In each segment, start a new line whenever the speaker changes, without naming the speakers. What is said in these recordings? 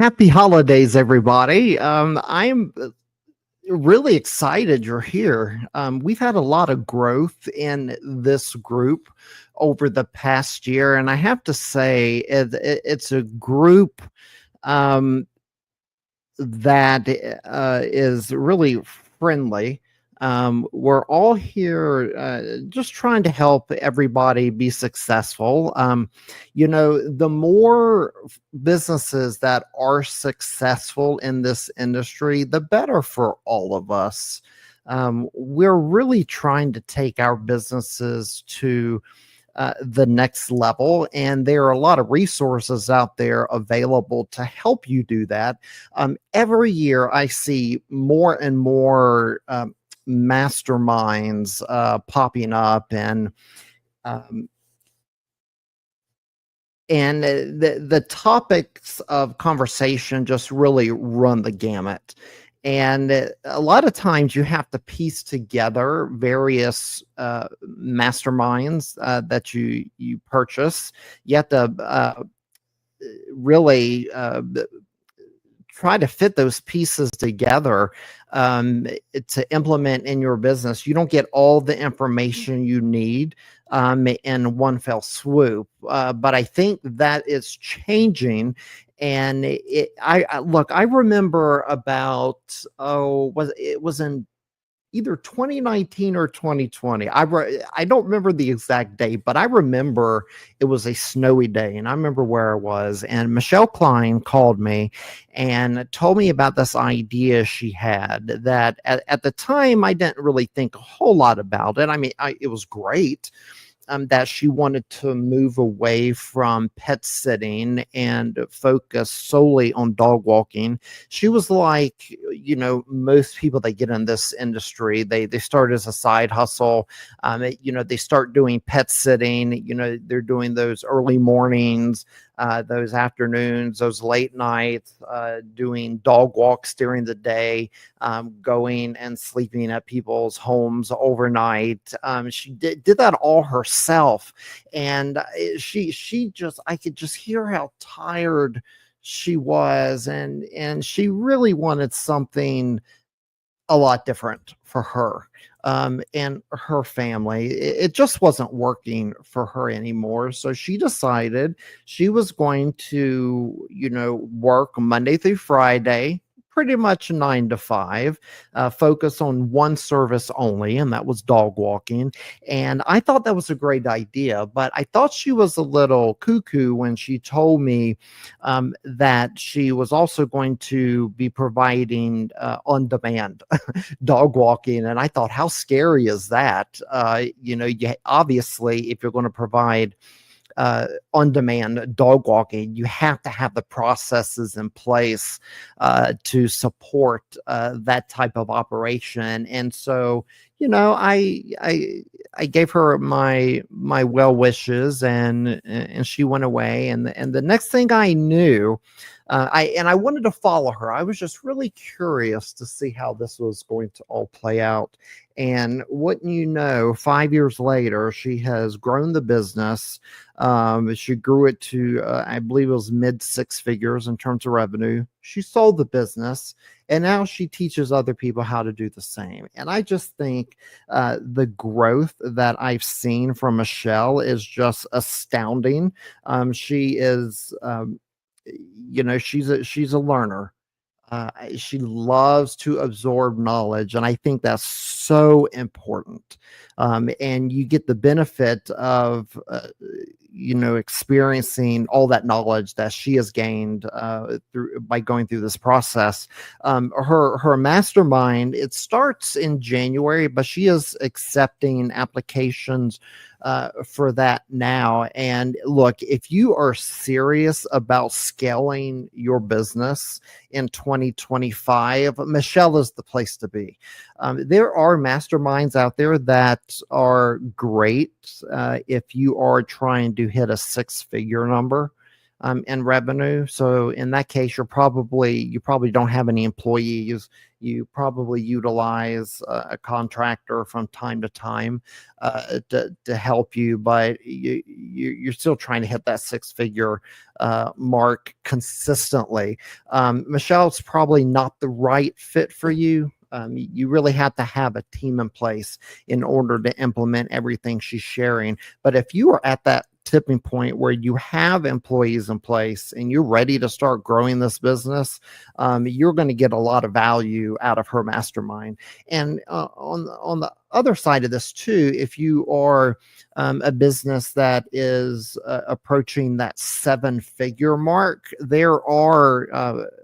Happy holidays, everybody. I'm really excited you're here. We've had a lot of growth in this group over the past year, and I have to say it's a group um, that is really friendly. We're all here just trying to help everybody be successful. The more businesses that are successful in this industry, the better for all of us. We're really trying to take our businesses to the next level. And there are a lot of resources out there available to help you do that. Every year, I see more and more masterminds popping up, um, and the topics of conversation just really run the gamut. And a lot of times you have to piece together various masterminds that you purchase. You have to really try to fit those pieces together to implement in your business. You don't get all the information you need in one fell swoop, but I think that is changing. And I remember about it was in either 2019 or 2020. I don't remember the exact date, but I remember it was a snowy day, and I remember where I was. And Michelle Kline called me and told me about this idea she had that at the time I didn't really think a whole lot about it. I mean, it was great. That she wanted to move away from pet sitting and focus solely on dog walking. She was like, most people that get in this industry, they start as a side hustle. They start doing pet sitting. They're doing those early mornings, those afternoons, those late nights, doing dog walks during the day, going and sleeping at people's homes overnight. She did that all herself, and I could just hear how tired she was, and she really wanted something a lot different for her and her family. It just wasn't working for her anymore. So she decided she was going to, work Monday through Friday, pretty much 9 to 5, focus on one service only, and that was dog walking. And I thought that was a great idea, but I thought she was a little cuckoo when she told me that she was also going to be providing on-demand dog walking. And I thought, how scary is that? Obviously, if you're going to provide on-demand dog walking, you have to have the processes in place to support that type of operation. And so, I gave her my well wishes, and she went away. And the next thing I knew, I wanted to follow her. I was just really curious to see how this was going to all play out. And wouldn't you know, 5 years later, she has grown the business. She grew it to, I believe it was mid 6 figures in terms of revenue. She sold the business, and now she teaches other people how to do the same. And I just think the growth that I've seen from Michelle is just astounding. She is, she's a learner. She loves to absorb knowledge, and I think that's so important. And you get the benefit of, experiencing all that knowledge that she has gained by going through this process. Her mastermind, it starts in January, but she is accepting applications for that now. And look, if you are serious about scaling your business in 2025, Michelle is the place to be. There are masterminds out there that are great if you are trying to hit a 6-figure number. in revenue. So in that case, you probably don't have any employees. You probably utilize a contractor from time to time to help you, but you're still trying to hit that six-figure mark consistently. Michelle's probably not the right fit for you. You really have to have a team in place in order to implement everything she's sharing. But if you are at that tipping point where you have employees in place and you're ready to start growing this business, you're going to get a lot of value out of her mastermind. And on the other side of this too, if you are a business that is approaching that seven-figure mark, there are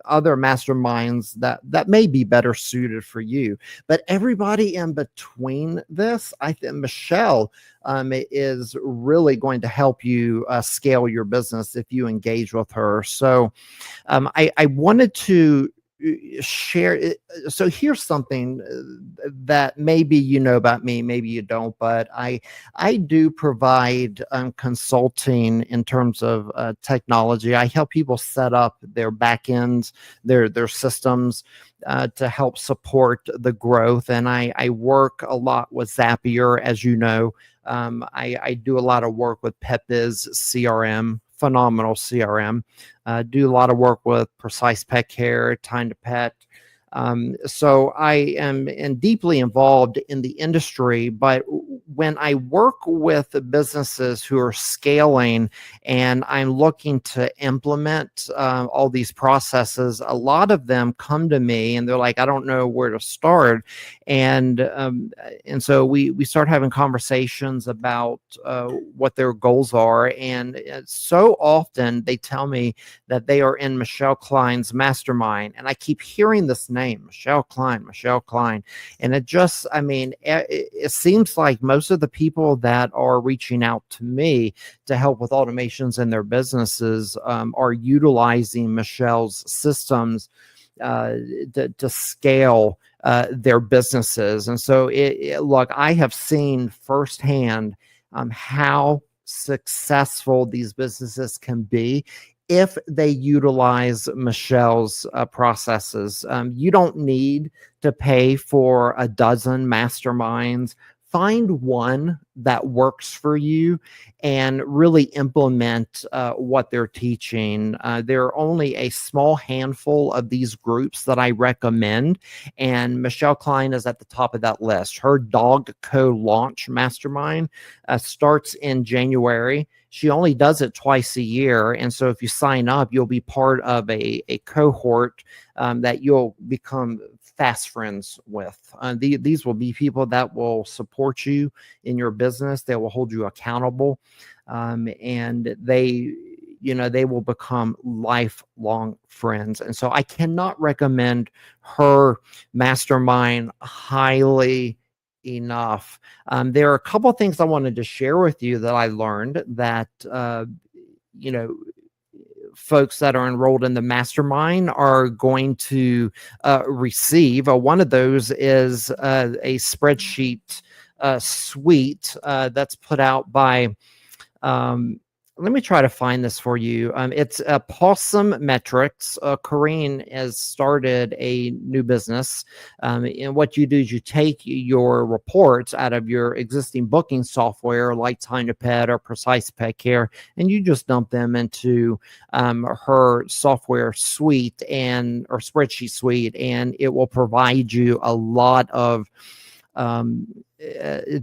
other masterminds that may be better suited for you. But everybody in between this, I think Michelle is really going to help you scale your business if you engage with her. So I wanted to share it. So here's something that maybe you know about me, maybe you don't, but I do provide consulting in terms of technology. I help people set up their backends, their systems to help support the growth. And I work a lot with Zapier, as you know. I do a lot of work with PetBiz CRM, phenomenal CRM. Do a lot of work with Precise Petcare, Time to Pet. So I am deeply involved in the industry, but when I work with businesses who are scaling and I'm looking to implement all these processes, a lot of them come to me and they're like, I don't know where to start. And so we start having conversations about what their goals are. And so often they tell me that they are in Michelle Kline's mastermind. And I keep hearing this name, Michelle Kline. And it seems like most of the people that are reaching out to me to help with automations in their businesses are utilizing Michelle's systems to scale their businesses. And so look, I have seen firsthand how successful these businesses can be if they utilize Michelle's processes. You don't need to pay for a dozen masterminds. Find one that works for you and really implement what they're teaching. There are only a small handful of these groups that I recommend, and Michelle Kline is at the top of that list. Her DogCo Launch mastermind starts in January. She only does it twice a year. And so if you sign up, you'll be part of a cohort that you'll become fast friends with. These will be people that will support you in your business. They will hold you accountable. And they will become lifelong friends. And so I cannot recommend her mastermind highly enough. There are a couple of things I wanted to share with you that I learned that, folks that are enrolled in the mastermind are going to receive. One of those is a spreadsheet suite that's put out by, let me try to find this for you. It's Pawsome Metrics. Corrine has started a new business. And what you do is you take your reports out of your existing booking software like Time to Pet or Precise Petcare, and you just dump them into her software suite or spreadsheet suite, and it will provide you a lot of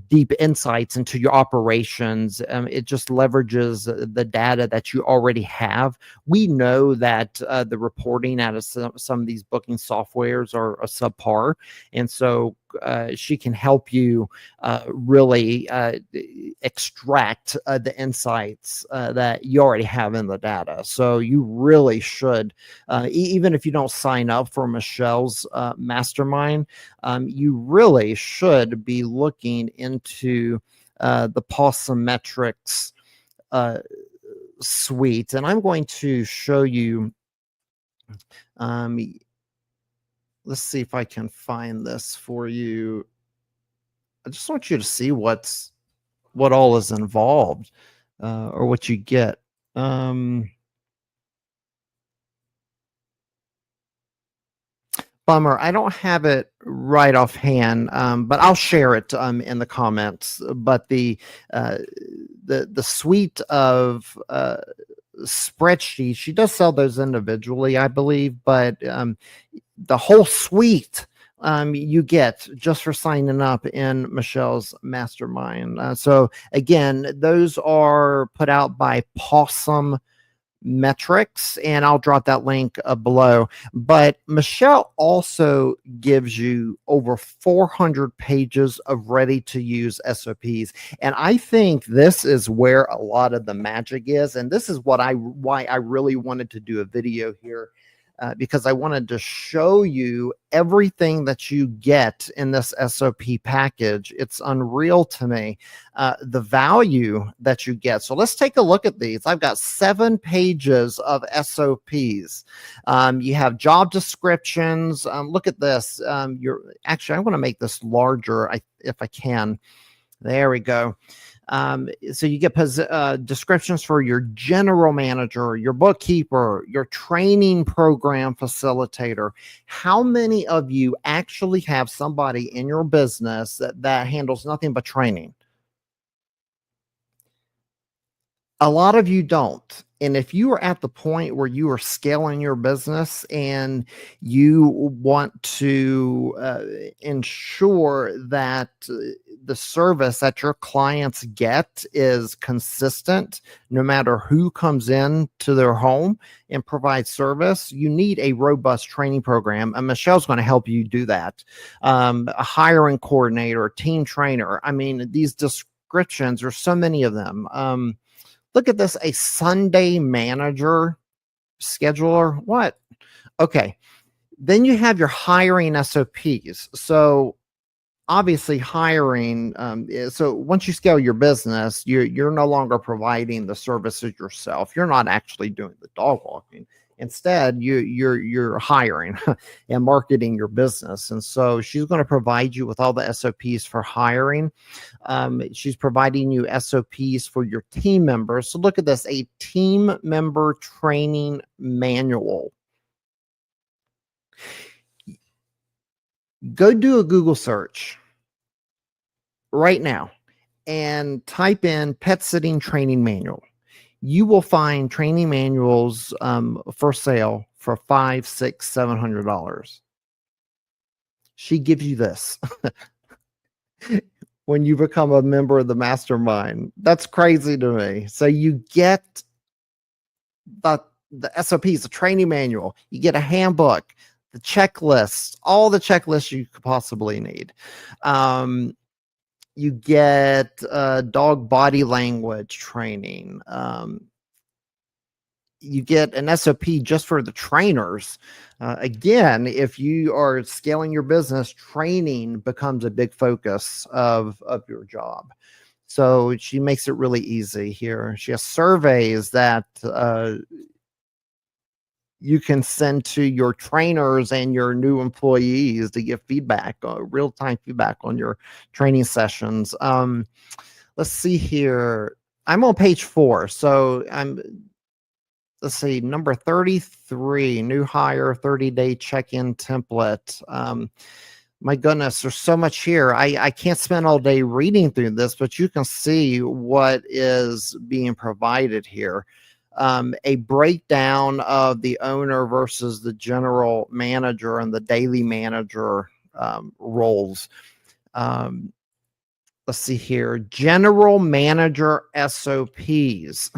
deep insights into your operations. It just leverages the data that you already have. We know that the reporting out of some of these booking softwares are a subpar, and so she can help you really extract the insights that you already have in the data. So you really should, even if you don't sign up for Michelle's mastermind, you really should be looking into the Pawsome Metrics suite. And I'm going to show you, let's see if I can find this for you. I just want you to see what all is involved or what you get. Bummer. I don't have it right offhand, but I'll share it in the comments. But the suite of spreadsheets, she does sell those individually, I believe, but the whole suite you get just for signing up in Michelle's mastermind. So again, those are put out by Pawsome Metrics, and I'll drop that link below. But Michelle also gives you over 400 pages of ready-to-use SOPs, and I think this is where a lot of the magic is. And this is why I really wanted to do a video here. Because I wanted to show you everything that you get in this SOP package. It's unreal to me, the value that you get. So let's take a look at these. I've got 7 pages of SOPs. You have job descriptions. Look at this. Actually, I want to make this larger if I can. There we go. So you get descriptions for your general manager, your bookkeeper, your training program facilitator. How many of you actually have somebody in your business that handles nothing but training? A lot of you don't. And if you are at the point where you are scaling your business and you want to ensure that the service that your clients get is consistent, no matter who comes in to their home and provides service, you need a robust training program. And Michelle's going to help you do that. A hiring coordinator, a team trainer. I mean, these descriptions, there's so many of them. Look at this, a Sunday manager scheduler. What? Okay. Then you have your hiring SOPs. So obviously hiring, so once you scale your business, you're no longer providing the services yourself. You're not actually doing the dog walking. Instead, you're hiring and marketing your business. And so she's going to provide you with all the SOPs for hiring. She's providing you SOPs for your team members. So look at this, a team member training manual. Go do a Google search right now and type in pet sitting training manual. You will find training manuals for sale for $500, $600, $700. She gives you this when you become a member of the mastermind. That's crazy to me. So you get the SOPs, the training manual. You get a handbook, the checklists, all the checklists you could possibly need. You get dog body language training. You get an SOP just for the trainers. Again, if you are scaling your business, training becomes a big focus of your job. So she makes it really easy here. She has surveys that you can send to your trainers and your new employees to give feedback, real-time feedback on your training sessions. Let's see here. I'm on page 4. So let's see, number 33, new hire 30-day check-in template. My goodness, there's so much here. I can't spend all day reading through this, but you can see what is being provided here. A breakdown of the owner versus the general manager and the daily manager roles. Let's see here, general manager SOPs.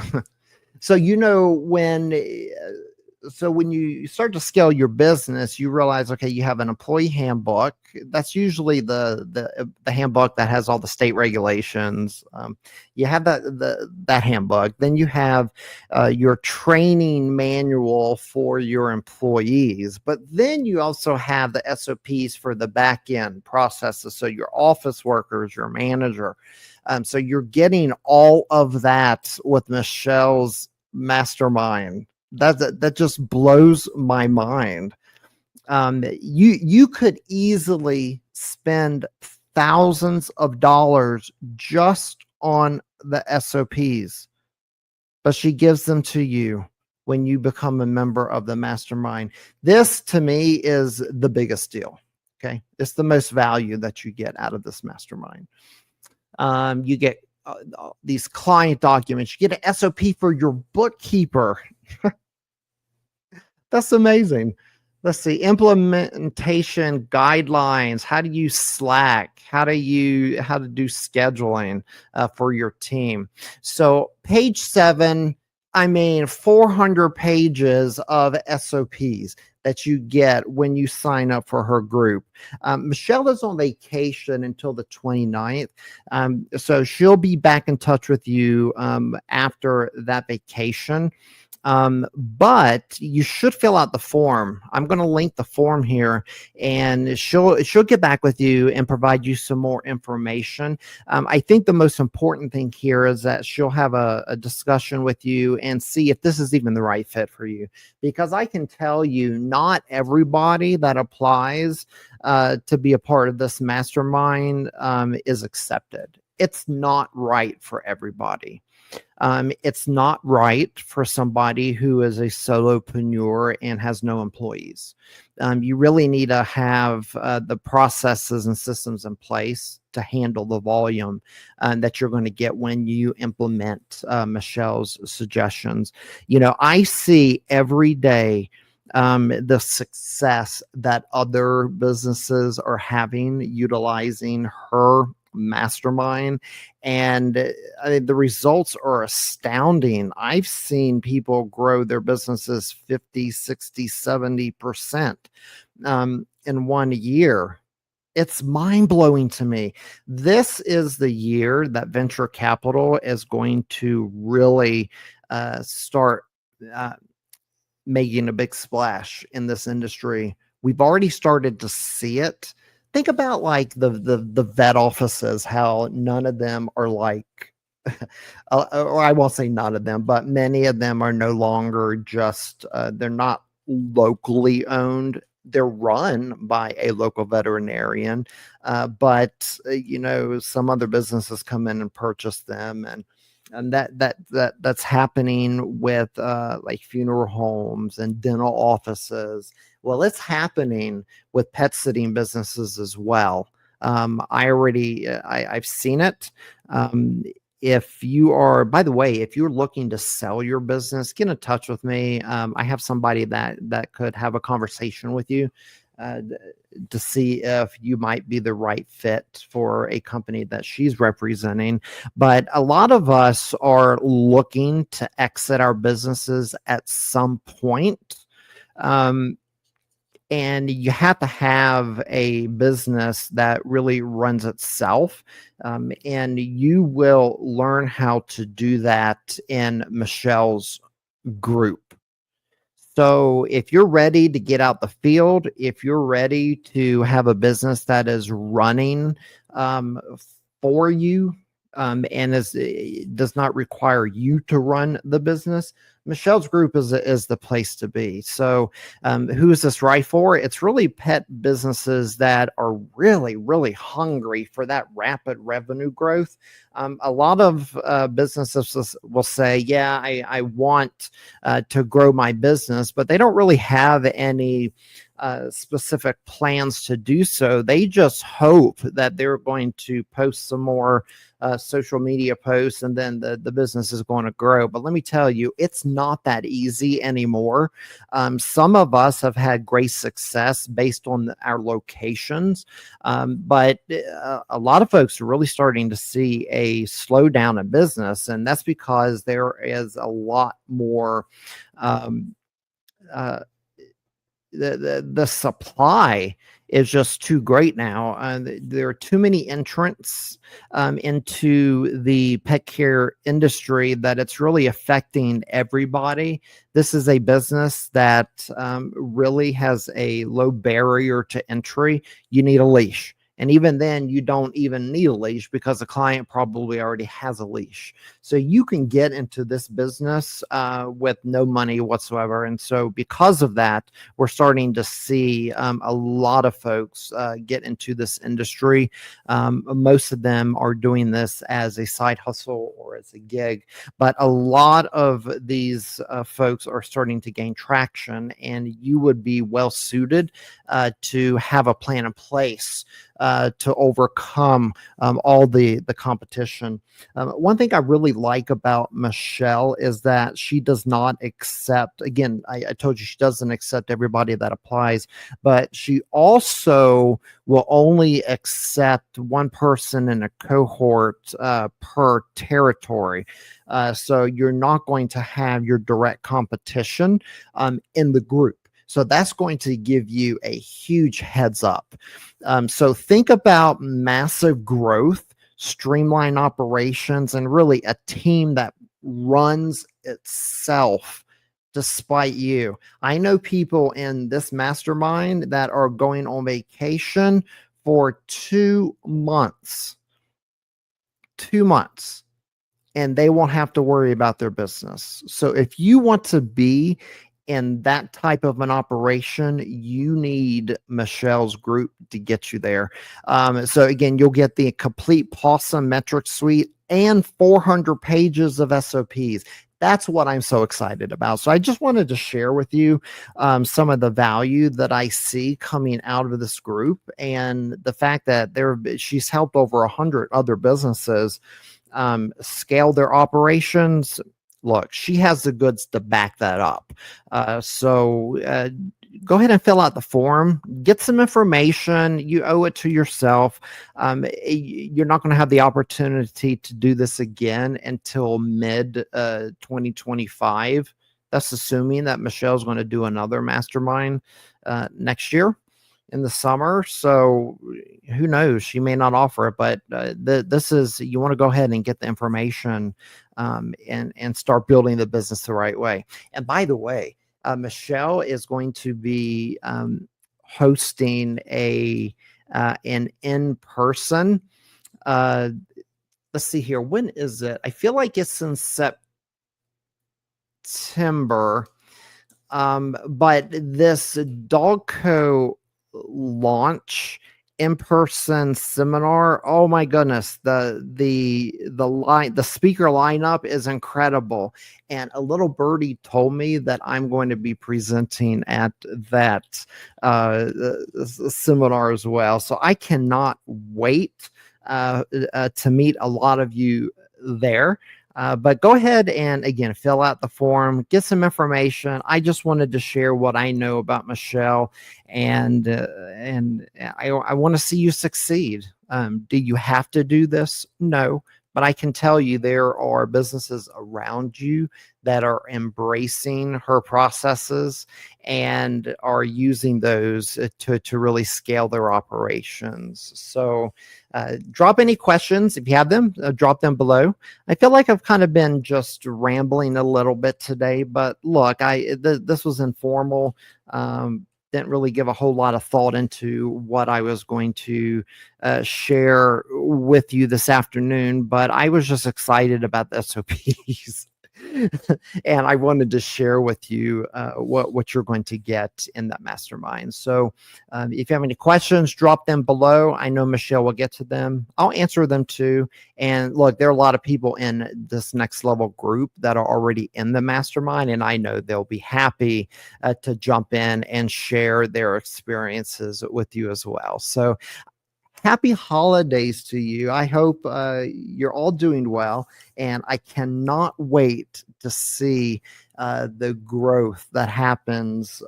So, when you start to scale your business, you realize, okay, you have an employee handbook. That's usually the handbook that has all the state regulations. You have that handbook. Then you have your training manual for your employees. But then you also have the SOPs for the back end processes. So your office workers, your manager. So you're getting all of that with Michelle's mastermind. That just blows my mind. You could easily spend thousands of dollars just on the SOPs, but she gives them to you when you become a member of the mastermind. This to me is the biggest deal. Okay. It's the most value that you get out of this mastermind. You get these client documents, you get an SOP for your bookkeeper. That's amazing. Let's see, implementation guidelines. How to use Slack? How to do scheduling for your team? So page 7, 400 pages of SOPs that you get when you sign up for her group. Michelle is on vacation until the 29th. So she'll be back in touch with you after that vacation. But you should fill out the form. I'm going to link the form here, and she'll get back with you and provide you some more information. I think the most important thing here is that she'll have a discussion with you and see if this is even the right fit for you. Because I can tell you, not everybody that applies to be a part of this mastermind is accepted. It's not right for everybody. It's not right for somebody who is a solopreneur and has no employees. You really need to have the processes and systems in place to handle the volume that you're going to get when you implement Michelle's suggestions. I see every day the success that other businesses are having utilizing her mastermind, and the results are astounding. I've seen people grow their businesses 50, 60, 70% in 1 year. It's mind-blowing to me. This is the year that venture capital is going to really start making a big splash in this industry. We've already started to see it. Think about like the vet offices, how none of them are like, or I won't say none of them, but many of them are no longer just, they're not locally owned. They're run by a local veterinarian, but some other businesses come in and purchase them, and that's happening with like funeral homes and dental offices. Well, it's happening with pet sitting businesses as well. I've seen it. If you are, by the way, if you're looking to sell your business, get in touch with me. I have somebody that could have a conversation with you to see if you might be the right fit for a company that she's representing. But a lot of us are looking to exit our businesses at some point. And you have to have a business that really runs itself. And you will learn how to do that in Michelle's group. So if you're ready to get out the field, if you're ready to have a business that is running for you, and does not require you to run the business, Michelle's group is the place to be. So who is this right for? It's really pet businesses that are really, really hungry for that rapid revenue growth. A lot of businesses will say, yeah, I want to grow my business, but they don't really have any specific plans to do so. They just hope that they're going to post some more social media posts, and then the business is going to grow. But let me tell you, it's not that easy anymore. Some of us have had great success based on our locations, but a lot of folks are really starting to see a slowdown in business, and that's because there is a lot more the supply is just too great now. There are too many entrants into the pet care industry that it's really affecting everybody. This is a business that really has a low barrier to entry. You need a leash. And even then, you don't even need a leash because the client probably already has a leash. So you can get into this business with no money whatsoever. And so because of that, we're starting to see a lot of folks get into this industry. Most of them are doing this as a side hustle or as a gig, but a lot of these folks are starting to gain traction, and you would be well suited to have a plan in place to overcome all the competition. One thing I really like about Michelle is that she does not accept, again, I told you she doesn't accept everybody that applies, but she also will only accept one person in a cohort per territory. So you're not going to have your direct competition in the group. So that's going to give you a huge heads up. So think about massive growth, streamline operations, and really a team that runs itself despite you. I know people in this mastermind that are going on vacation for 2 months. 2 months. And they won't have to worry about their business. So if you want to be in that type of an operation, you need Michelle's group to get you there. So again, you'll get the complete Pawsome Metrics suite and 400 pages of SOPs. That's what I'm so excited about. So I just wanted to share with you some of the value that I see coming out of this group, and the fact that she's helped over 100 other businesses scale their operations. Look, she has the goods to back that up. So go ahead and fill out the form, get some information. You owe it to yourself. You're not going to have the opportunity to do this again until mid 2025. That's assuming that Michelle's going to do another mastermind next year in the summer. So who knows, she may not offer it, but this is, you want to go ahead and get the information and start building the business the right way. And by the way, Michelle is going to be hosting an in-person, let's see here, when is it? I feel like it's in September, but this DogCo Launch in-person seminar, oh my goodness, the speaker lineup is incredible. And a little birdie told me that I'm going to be presenting at that seminar as well. So I cannot wait to meet a lot of you there. But go ahead and, again, fill out the form, get some information. I just wanted to share what I know about Michelle, and I want to see you succeed. Do you have to do this? No, but I can tell you there are businesses around you that are embracing her processes and are using those to really scale their operations. So drop any questions if you have them, drop them below. I feel like I've kind of been just rambling a little bit today, but look, this was informal. Didn't really give a whole lot of thought into what I was going to share with you this afternoon, but I was just excited about the SOPs. And I wanted to share with you what you're going to get in that mastermind. So if you have any questions, drop them below. I know Michelle will get to them. I'll answer them too. And look, there are a lot of people in this next level group that are already in the mastermind, and I know they'll be happy to jump in and share their experiences with you as well. So happy holidays to you. I hope you're all doing well, and I cannot wait to see the growth that happens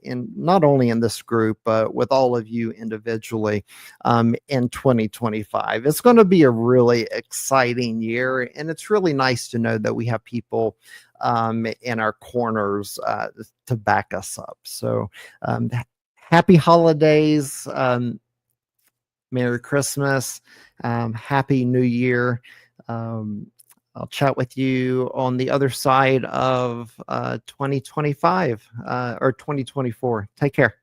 in not only in this group, but with all of you individually in 2025. It's going to be a really exciting year, and it's really nice to know that we have people in our corners to back us up. So happy holidays. Merry Christmas, Happy New Year. I'll chat with you on the other side of 2025 or 2024. Take care.